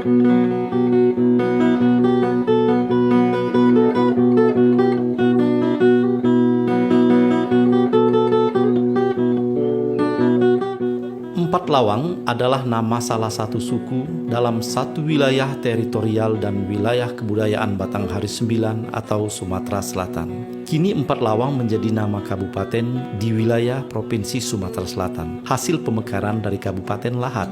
Empat Lawang adalah nama salah satu suku dalam satu wilayah teritorial dan wilayah kebudayaan Batanghari Sembilan atau Sumatera Selatan. Kini Empat Lawang menjadi nama kabupaten di wilayah Provinsi Sumatera Selatan, hasil pemekaran dari Kabupaten Lahat.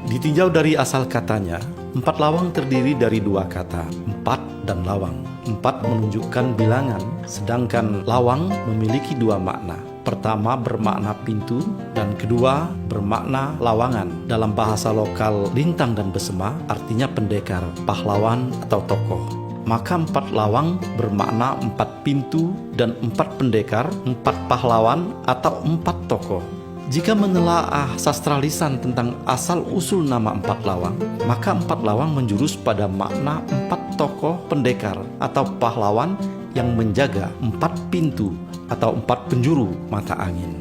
Ditinjau dari asal katanya, Empat Lawang terdiri dari dua kata, empat dan lawang. Empat menunjukkan bilangan, sedangkan lawang memiliki dua makna. Pertama bermakna pintu dan kedua bermakna lawangan. Dalam bahasa lokal Lintang dan Besema artinya pendekar, pahlawan atau tokoh. Maka Empat Lawang bermakna empat pintu dan empat pendekar, empat pahlawan atau empat tokoh. Jika menelaah sastra lisan tentang asal-usul nama Empat Lawang, maka Empat Lawang menjurus pada makna empat tokoh pendekar atau pahlawan yang menjaga empat pintu atau empat penjuru mata angin.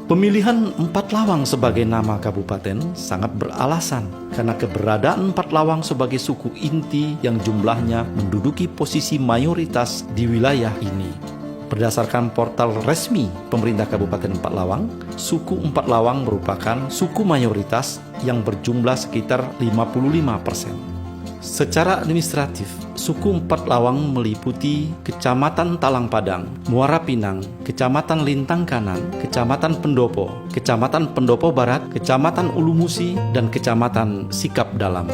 Pemilihan Empat Lawang sebagai nama kabupaten sangat beralasan karena keberadaan Empat Lawang sebagai suku inti yang jumlahnya menduduki posisi mayoritas di wilayah ini. Berdasarkan portal resmi pemerintah Kabupaten Empat Lawang, suku Empat Lawang merupakan suku mayoritas yang berjumlah sekitar 55%. Secara administratif, suku Empat Lawang meliputi Kecamatan Talang Padang, Muara Pinang, Kecamatan Lintang Kanan, Kecamatan Pendopo, Kecamatan Pendopo Barat, Kecamatan Ulu Musi, dan Kecamatan Sikap Dalam.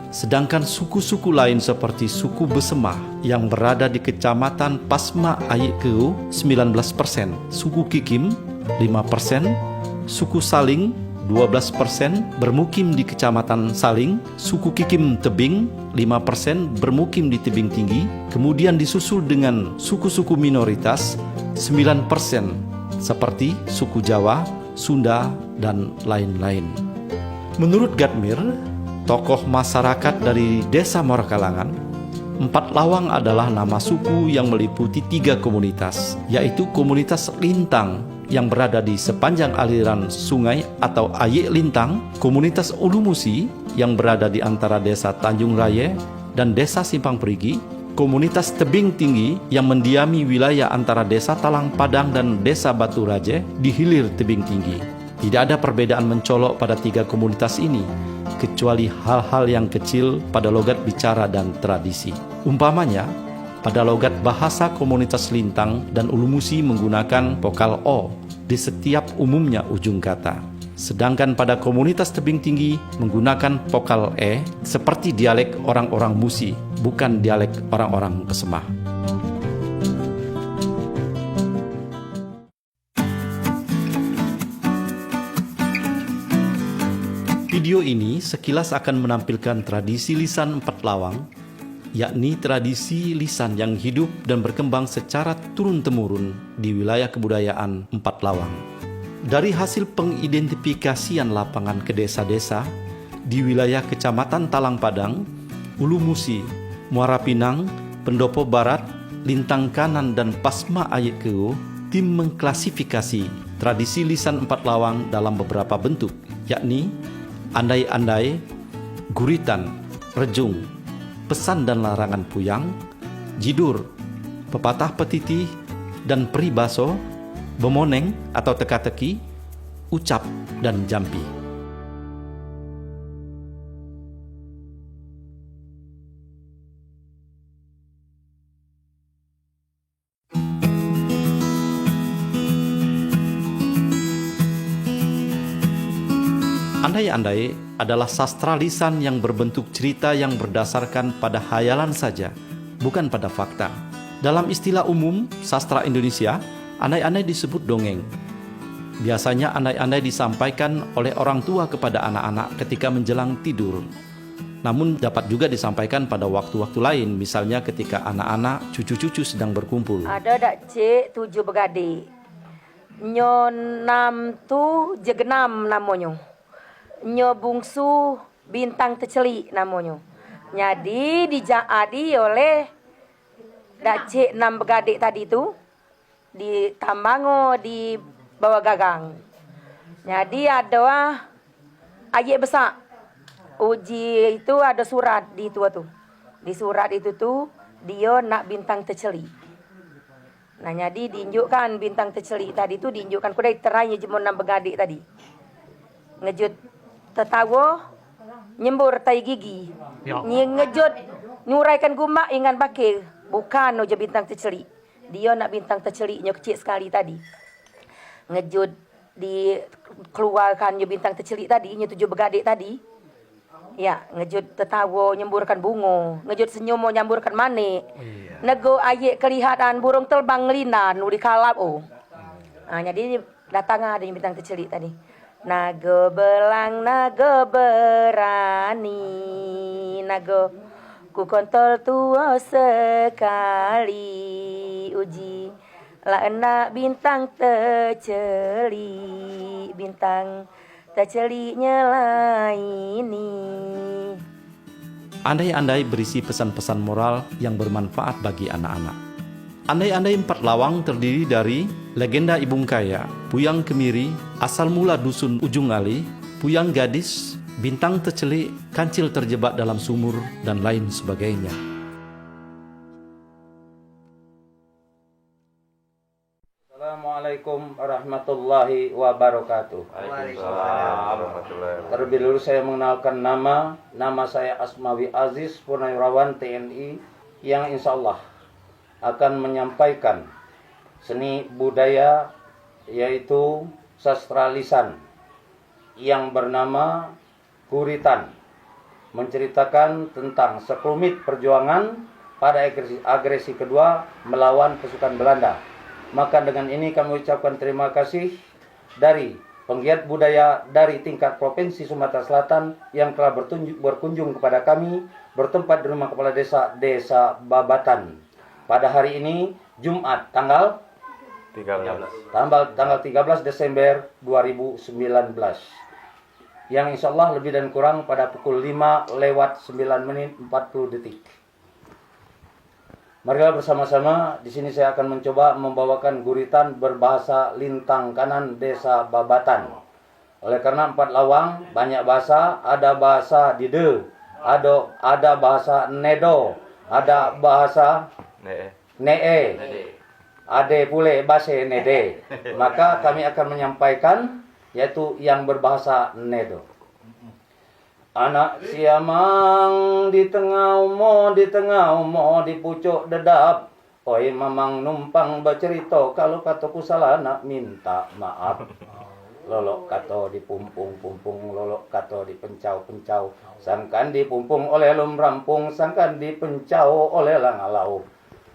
Sedangkan suku-suku lain seperti suku Besema yang berada di Kecamatan Pasma Ayekeu 19%, suku Kikim 5%, suku Saling 12% bermukim di Kecamatan Saling, suku Kikim Tebing 5% bermukim di Tebing Tinggi, kemudian disusul dengan suku-suku minoritas 9% seperti suku Jawa, Sunda, dan lain-lain. Menurut Gadmir, tokoh masyarakat dari Desa Morakalangan, Empat Lawang adalah nama suku yang meliputi 3 komunitas, yaitu komunitas Lintang yang berada di sepanjang aliran sungai atau Ayek Lintang, komunitas Ulu Musi yang berada di antara desa Tanjung Raya dan desa Simpang Perigi, komunitas Tebing Tinggi yang mendiami wilayah antara desa Talang Padang dan desa Batu Raje di hilir Tebing Tinggi. Tidak ada perbedaan mencolok pada 3 komunitas ini, kecuali hal-hal yang kecil pada logat bicara dan tradisi. Umpamanya, pada logat bahasa komunitas Lintang dan Ulu Musi menggunakan vokal O di setiap umumnya ujung kata. Sedangkan pada komunitas Tebing Tinggi menggunakan vokal E seperti dialek orang-orang Musi, bukan dialek orang-orang Besema. Video ini sekilas akan menampilkan tradisi lisan Empat Lawang, yakni tradisi lisan yang hidup dan berkembang secara turun-temurun di wilayah kebudayaan Empat Lawang. Dari hasil pengidentifikasian lapangan ke desa-desa di wilayah Kecamatan Talang Padang, Ulu Musi, Muara Pinang, Pendopo Barat, Lintang Kanan, dan Pasma Ayekeu, tim mengklasifikasi tradisi lisan Empat Lawang dalam beberapa bentuk, yakni andai-andai, guritan, rejung, pesan dan larangan puyang, jidur, pepatah petitih, dan peribaso, bemoneng atau teka-teki, ucap, dan jampi. Andai-andai adalah sastra lisan yang berbentuk cerita yang berdasarkan pada hayalan saja, bukan pada fakta. Dalam istilah umum sastra Indonesia, andai-andai disebut dongeng. Biasanya andai-andai disampaikan oleh orang tua kepada anak-anak ketika menjelang tidur. Namun dapat juga disampaikan pada waktu-waktu lain, misalnya ketika anak-anak, cucu-cucu sedang berkumpul. Ada dak cik 7 beradik. Nyo 6 tu jegenam namanya. Nyo bungsu bintang teceli namanya. Jadi dijaadi oleh dak cik 6 beradik tadi tu di tambango di bawah gagang. Jadi ada ayek besar. uji itu ada surat di itu tuh. Di surat itu tuh dia nak bintang terceli. Nah jadi diinjukkan bintang terceli tadi tuh diinjukkan kudai teranya jemon nam begadik tadi. Ngejut tetawa nyembur tai gigi. Ngejut nyuraikan gumak ingan bakil. Bukan oja bintang terceli. Dia nak bintang terceli nya kecil sekali tadi. Ngejut dikeluarkan bintang terceli tadi, nya 7 begadik tadi. Ya, ngejut tertawa nyemburkan bunga, ngejut senyum nyamburkan manik. Nego ayek kelihatan burung terbang ngelinan uli kalap jadi datang ada yang bintang terceli tadi. Naga belang, naga berani, naga ku kontol tua sekali uji. Lah enak bintang terceli, bintang terceli nyelaini. Andai-andai berisi pesan-pesan moral yang bermanfaat bagi anak-anak. Andai-andai 4 lawang terdiri dari legenda Ibung Kaya, Puyang Kemiri, asal mula dusun Ujung Ali, Puyang Gadis, bintang terceli, kancil terjebak dalam sumur, dan lain sebagainya. Assalamualaikum warahmatullahi wabarakatuh. Terlebih dulu saya mengenalkan nama saya Asmawi Aziz, Purnawirawan TNI yang insya Allah akan menyampaikan seni budaya yaitu sastra lisan yang bernama Guritan, menceritakan tentang sekelumit perjuangan pada agresi kedua melawan pasukan Belanda. Maka dengan ini kami ucapkan terima kasih dari penggiat budaya dari tingkat Provinsi Sumatera Selatan yang telah berkunjung kepada kami bertempat di rumah kepala desa Babatan pada hari ini Jumat tanggal 13 Desember 2019 yang insya Allah lebih dan kurang pada pukul 5 lewat 9 menit 40 detik. Marilah bersama-sama, di sini saya akan mencoba membawakan guritan berbahasa Lintang Kanan Desa Babatan. Oleh karena 4 lawang, banyak bahasa, ada bahasa Dide, ada bahasa Nedo, ada bahasa Nee, Ade pule base Nede. Maka kami akan menyampaikan yaitu yang berbahasa Nedo. Anak siamang di tengah umo di pucuk dedap. Oi mamang numpang bercerita kalau kataku salah nak minta maaf. Lolok kato dipumpung-pumpung, lolok kato dipencau-pencau. Sangkan dipumpung oleh lum rampung, sangkan dipencau oleh langalau.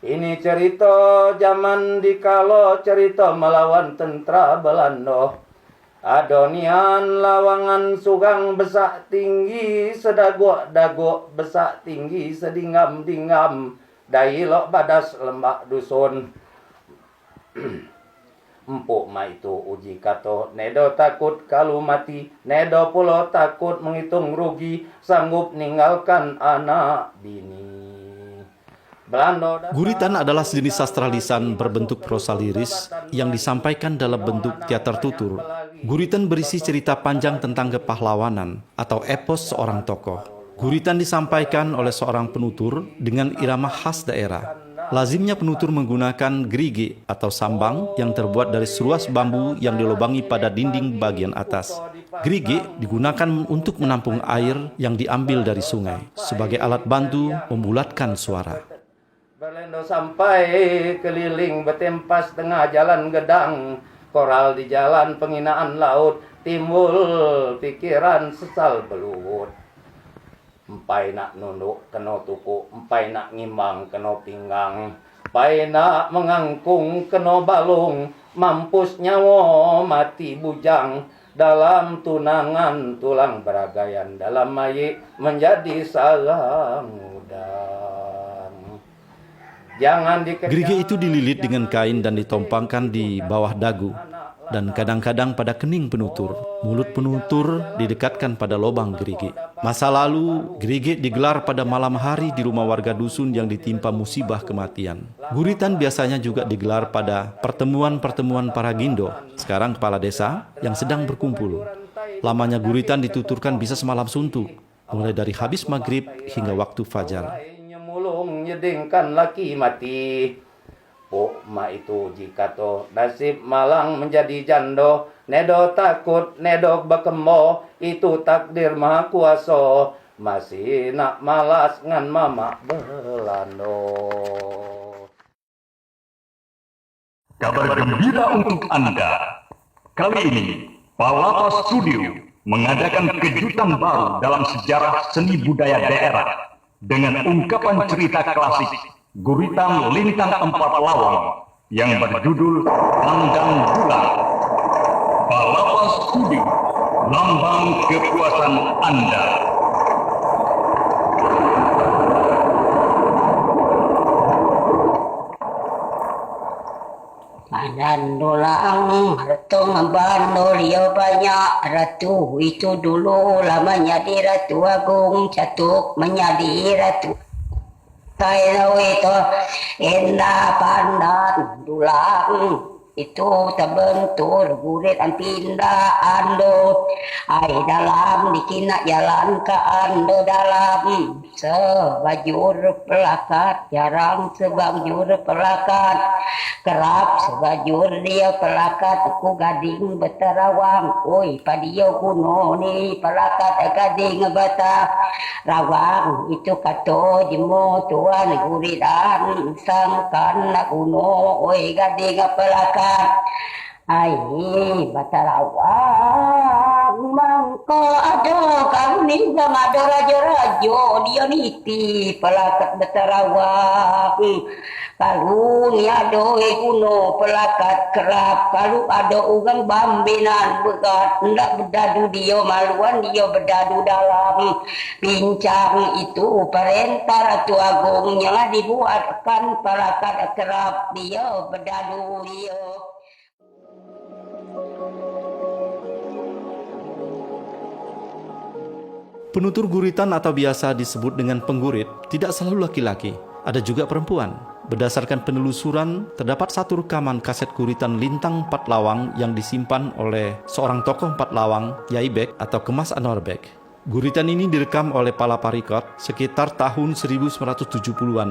Ini cerita zaman dikalo cerita melawan tentara Belanda. Adonian lawangan sugang besak tinggi, sedagok-dagok besak tinggi, sedinggam-dinggam, dailok badas lembak dusun. Empuk ma itu uji kato, nedo takut kalau mati, nedo pulo takut menghitung rugi, sanggup ninggalkan anak bini. Guritan adalah sejenis sastra lisan berbentuk prosa liris yang disampaikan dalam bentuk teater tutur. Guritan berisi cerita panjang tentang kepahlawanan atau epos seorang tokoh. Guritan disampaikan oleh seorang penutur dengan irama khas daerah. Lazimnya penutur menggunakan gerigi atau sambang yang terbuat dari seruas bambu yang dilubangi pada dinding bagian atas. Gerigi digunakan untuk menampung air yang diambil dari sungai sebagai alat bantu membulatkan suara. Berlendo sampai keliling betempas tengah jalan gedang, koral di jalan penghinaan laut, timbul pikiran sesal belut. Empai nak nunduk kena tuku, empai nak ngimbang kena pinggang, empai nak mengangkung kena balung, mampus nyawa mati bujang, dalam tunangan tulang beragayan, dalam mayik menjadi sarang udang. Gerigi itu dililit dengan kain dan ditompangkan di bawah dagu dan kadang-kadang pada kening penutur. Mulut penutur didekatkan pada lubang gerigi. Masa lalu, gerigi digelar pada malam hari di rumah warga dusun yang ditimpa musibah kematian. Guritan biasanya juga digelar pada pertemuan-pertemuan para gindo, sekarang kepala desa, yang sedang berkumpul. Lamanya guritan dituturkan bisa semalam suntuk. mulai dari habis maghrib hingga waktu fajar. Nyemulung nyedingkan laki mati. Ma itu jika to nasib malang menjadi jando, nedo takut nedo bakemo, itu takdir maha kuasa. Masih nak malas ngan mama belando. Kabar gembira untuk Anda. Kali ini, Palapa Studio mengadakan kejutan baru dalam sejarah seni budaya daerah dengan ungkapan cerita klasik Guritan Lintang Empat Lawang yang berjudul Pandang Bulan. Palapa Studio, lambang kepuasan Anda. Pandan dulang, ratu ngabano dia banyak. Ratu itu dulu lamanya di Ratu Agung, catuk menjadi ratu. Tahu itu indah pandan dulang, itu terbentur gurit pindah ando. Ai dalam dikina jalan ke ando dalam, sebajur pelakat jarang sebajur pelakat. Kerap sebajur dia pelakat ku gading betarawang. Oi padio kuno ni pelakat gading beta rawang. Itu kato jemo tuan guridan sangkan kuno. Oi gading pelakat. Ai betarawang mangko ada kamu ni jang ada raja-raja dia niti pelakat betarawang. Kalau ni ada kuno pelakat kerap, kalau ada orang bambinan begat, hendak berdadu dia maluan dia berdadu dalam pincang itu perintah Ratu Agungnya dibuatkan pelakat kerap dia berdadu dia. Penutur guritan atau biasa disebut dengan penggurit tidak selalu laki-laki, ada juga perempuan. Berdasarkan penelusuran, terdapat satu rekaman kaset guritan Lintang Empat Lawang yang disimpan oleh seorang tokoh Empat Lawang, Yai Bek atau Kemas Anwar Bek. Guritan ini direkam oleh Palapa Record sekitar tahun 1970-an.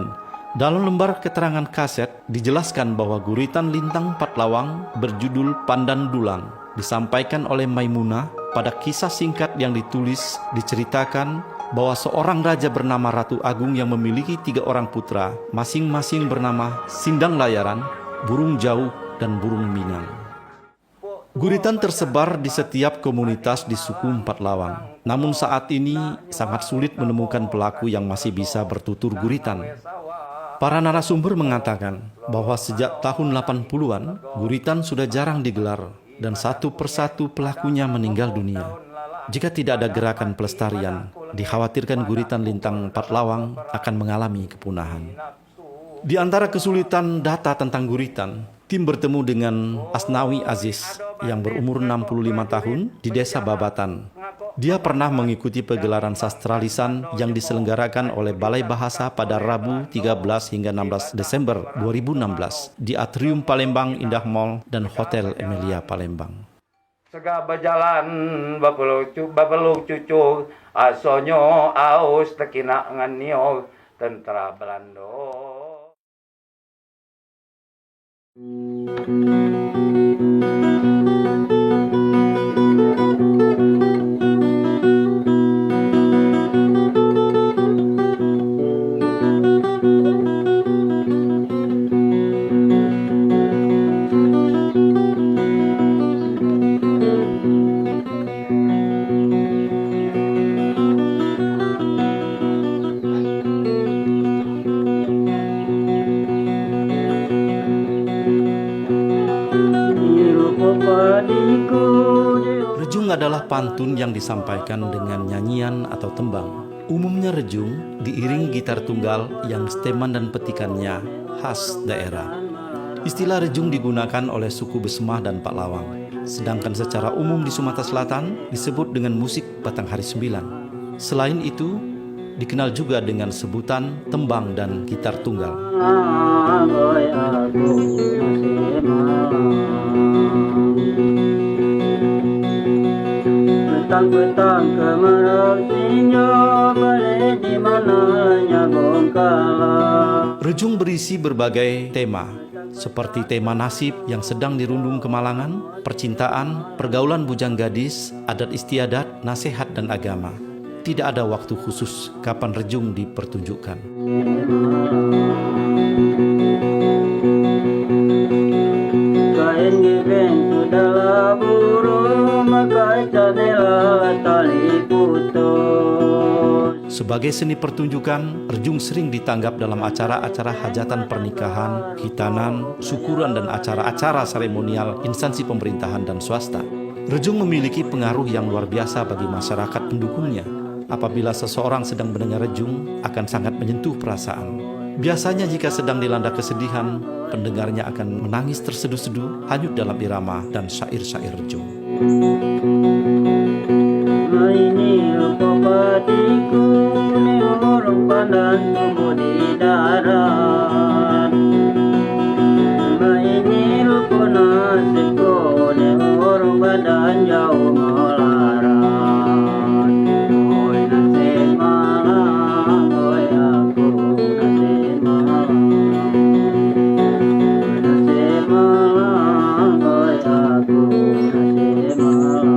Dalam lembar keterangan kaset, dijelaskan bahwa guritan Lintang Empat Lawang berjudul Pandan Dulang. Disampaikan oleh Maimunah pada kisah singkat yang ditulis, diceritakan bahwa seorang raja bernama Ratu Agung yang memiliki 3 orang putra, masing-masing bernama Sindang Layaran, Burung Jauh, dan Burung Minang. Guritan tersebar di setiap komunitas di suku Empat Lawang. Namun saat ini sangat sulit menemukan pelaku yang masih bisa bertutur guritan. Para narasumber mengatakan bahwa sejak tahun 80-an, guritan sudah jarang digelar dan satu persatu pelakunya meninggal dunia. Jika tidak ada gerakan pelestarian, dikhawatirkan guritan Lintang Empat Lawang akan mengalami kepunahan. Di antara kesulitan data tentang guritan, tim bertemu dengan Asnawi Aziz yang berumur 65 tahun di Desa Babatan. Dia pernah mengikuti pegelaran sastra lisan yang diselenggarakan oleh Balai Bahasa pada Rabu 13 hingga 16 Desember 2016 di Atrium Palembang Indah Mall dan Hotel Emilia Palembang. Sega berjalan babeluk cucu asonyo aus tekina nganio tentara Belanda. Rejung adalah pantun yang disampaikan dengan nyanyian atau tembang. Umumnya rejung diiringi gitar tunggal yang steman dan petikannya khas daerah. Istilah rejung digunakan oleh suku Besmah dan Pak Lawang. Sedangkan secara umum di Sumatera Selatan disebut dengan musik Batang Hari Sembilan. Selain itu, dikenal juga dengan sebutan tembang dan gitar tunggal. petang-petang kemarau sinyo balik di mananya bongkala. Rejung berisi berbagai tema, seperti tema nasib yang sedang dirundung kemalangan, percintaan, pergaulan bujang gadis, adat istiadat, nasihat dan agama. Tidak ada waktu khusus kapan rejung dipertunjukkan. Kain gibeng sudahlah burung, maka jadilah tali putus. Sebagai seni pertunjukan, rejung sering ditanggap dalam acara-acara hajatan pernikahan, khitanan, syukuran dan acara-acara seremonial instansi pemerintahan dan swasta. Rejung memiliki pengaruh yang luar biasa bagi masyarakat pendukungnya. Apabila seseorang sedang mendengar rejung, akan sangat menyentuh perasaan. Biasanya jika sedang dilanda kesedihan, pendengarnya akan menangis terseduh-seduh, hanyut dalam irama dan syair-syair rejung. Ini rupatiku, ni urung pandan tumbuh di darat. Ini rupa nasibku, ni urung badan jauh melarat. Oi nasib malang, oi aku nasib malang. Oi nasib malang, oi aku nasib malang.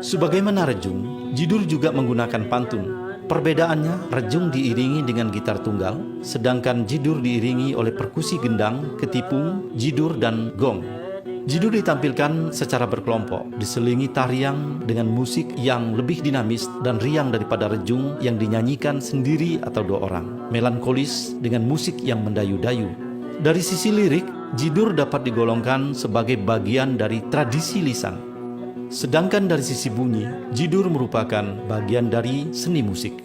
Sebagaimana rejung, jidur juga menggunakan pantun. Perbedaannya, rejung diiringi dengan gitar tunggal, sedangkan jidur diiringi oleh perkusi gendang, ketipung, jidur, dan gong. Jidur ditampilkan secara berkelompok, diselingi tariang dengan musik yang lebih dinamis dan riang daripada rejung yang dinyanyikan sendiri atau dua orang, melankolis dengan musik yang mendayu-dayu. Dari sisi lirik, jidur dapat digolongkan sebagai bagian dari tradisi lisan. Sedangkan dari sisi bunyi, jidur merupakan bagian dari seni musik.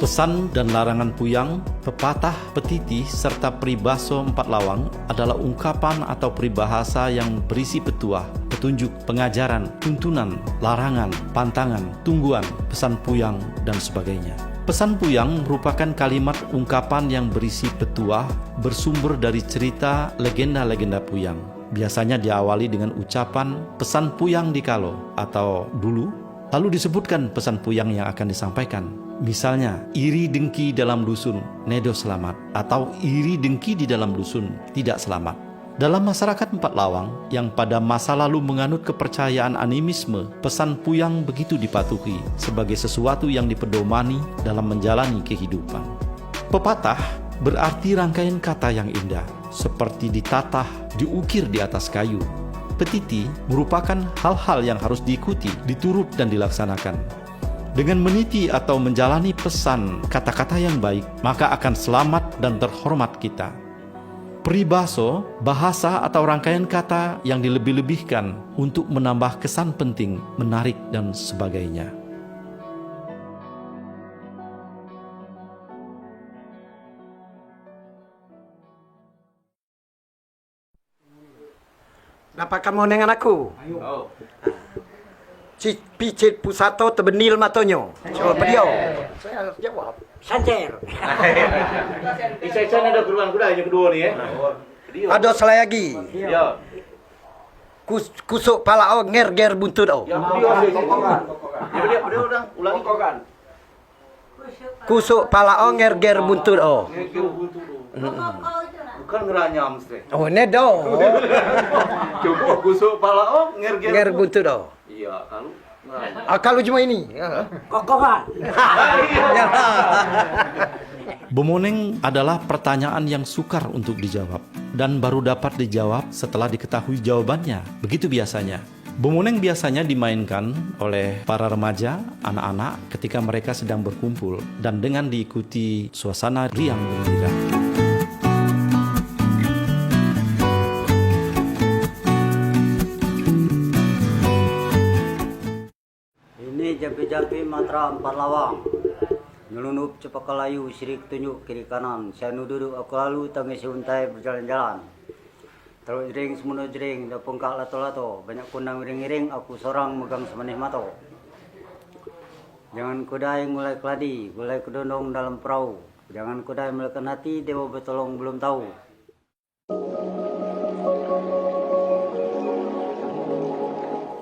Pesan dan larangan puyang, pepatah, petiti, serta peribaso 4 lawang adalah ungkapan atau peribahasa yang berisi petuah, petunjuk, pengajaran, tuntunan, larangan, pantangan, tungguan, pesan puyang, dan sebagainya. Pesan puyang merupakan kalimat ungkapan yang berisi petuah bersumber dari cerita legenda-legenda puyang. Biasanya diawali dengan ucapan pesan puyang dikalo atau dulu, lalu disebutkan pesan puyang yang akan disampaikan. Misalnya, iri dengki dalam dusun, nedo selamat, atau iri dengki di dalam dusun, tidak selamat. Dalam masyarakat 4 lawang yang pada masa lalu menganut kepercayaan animisme, pesan puyang begitu dipatuhi sebagai sesuatu yang dipedomani dalam menjalani kehidupan. Pepatah berarti rangkaian kata yang indah, seperti ditatah, diukir di atas kayu. Petiti merupakan hal-hal yang harus diikuti, diturut dan dilaksanakan. Dengan meniti atau menjalani pesan kata-kata yang baik, maka akan selamat dan terhormat kita. Peribaso, bahasa atau rangkaian kata yang dilebih-lebihkan untuk menambah kesan penting, menarik, dan sebagainya. Dapat kamu dengan aku? Ayo. Picit pusato terbenil matonyo. Coba beliau. Saya harus jawab. Sancer. Isa-isa ada perubahan kuda yang kedua nih ya. Ada selayagi. Ya. Kusuk pala o nger-ger buntut o. Ya, dia udah ulangi. Kusuk pala o nger-ger buntut o. Bukan ngeranyam mesti. Oh, nedo. Coba kusuk pala oh Nger buntut o. Iya, Kalau cuma ini. Kokokan. Bemoneng adalah pertanyaan yang sukar untuk dijawab dan baru dapat dijawab setelah diketahui jawabannya. Begitu biasanya. Bemoneng biasanya dimainkan oleh para remaja, anak-anak ketika mereka sedang berkumpul dan dengan diikuti suasana riang gembira. Japi-japi matra 4 lawang. Nyelundup cepat layu, sirik tunjuk kiri kanan. Sianu duduk aku lalu, tangis untai berjalan-jalan. Terus jering semuanya jering, dah pengkak lato-lato. Banyak kundang iring-iring, aku seorang megang semanih mato. Jangan kudai mulai keladi, mulai kedondong dalam perahu. Jangan kudai melekan hati, dewa bertolong belum tahu.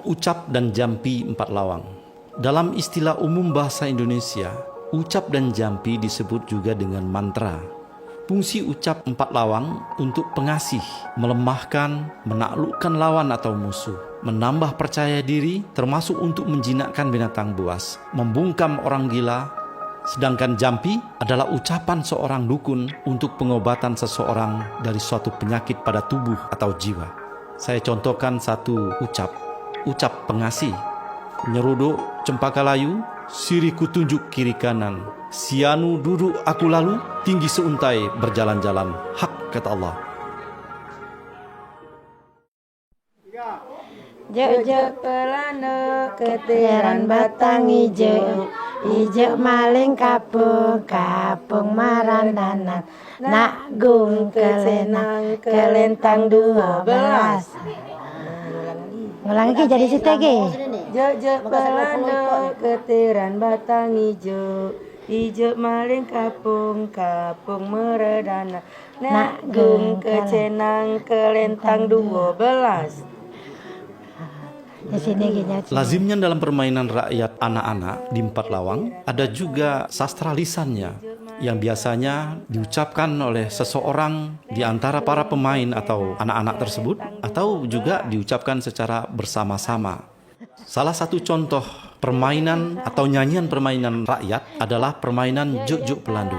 Ucap dan jampi 4 lawang. Dalam istilah umum bahasa Indonesia, ucap dan jampi disebut juga dengan mantra. Fungsi ucap 4 lawang untuk pengasih, melemahkan, menaklukkan lawan atau musuh, menambah percaya diri, termasuk untuk menjinakkan binatang buas, membungkam orang gila. Sedangkan jampi adalah ucapan seorang dukun untuk pengobatan seseorang dari suatu penyakit pada tubuh atau jiwa. Saya contohkan satu ucap pengasih. Nyeruduk cempaka layu, siriku tunjuk kiri kanan. Sianu duduk aku lalu, tinggi seuntai berjalan-jalan. Hak kata Allah. Jek pelana ketiran batang ijo, ijo maling kapung, kapung marandanan. Nak gung kelenang, kelentang 12. Ngulang lagi jadi situ lagi. Jek pelana ketiran batang ijo, ijo maling kapung, kapung meredana. Nak gung kecenang, kelentang 12. Di sini gini. Lazimnya dalam permainan rakyat anak-anak di 4 lawang ada juga sastra lisannya yang biasanya diucapkan oleh seseorang di antara para pemain atau anak-anak tersebut, atau juga diucapkan secara bersama-sama. Salah satu contoh permainan atau nyanyian permainan rakyat adalah permainan juk-juk pelandu.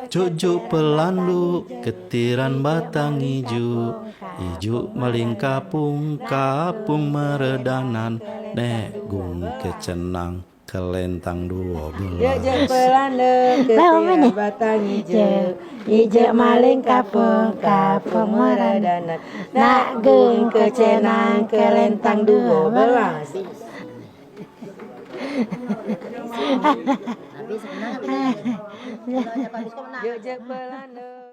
Juk-juk pelandu, ketiran batang ijo, ijo maling kapung, kapung meredanan, nek gung kecenang, kelentang 12. Jek pelana ketiran batang ijo, ijo maling kapung, kapung meredana. Nak gung kecenang, kelentang 12. Jek pelana.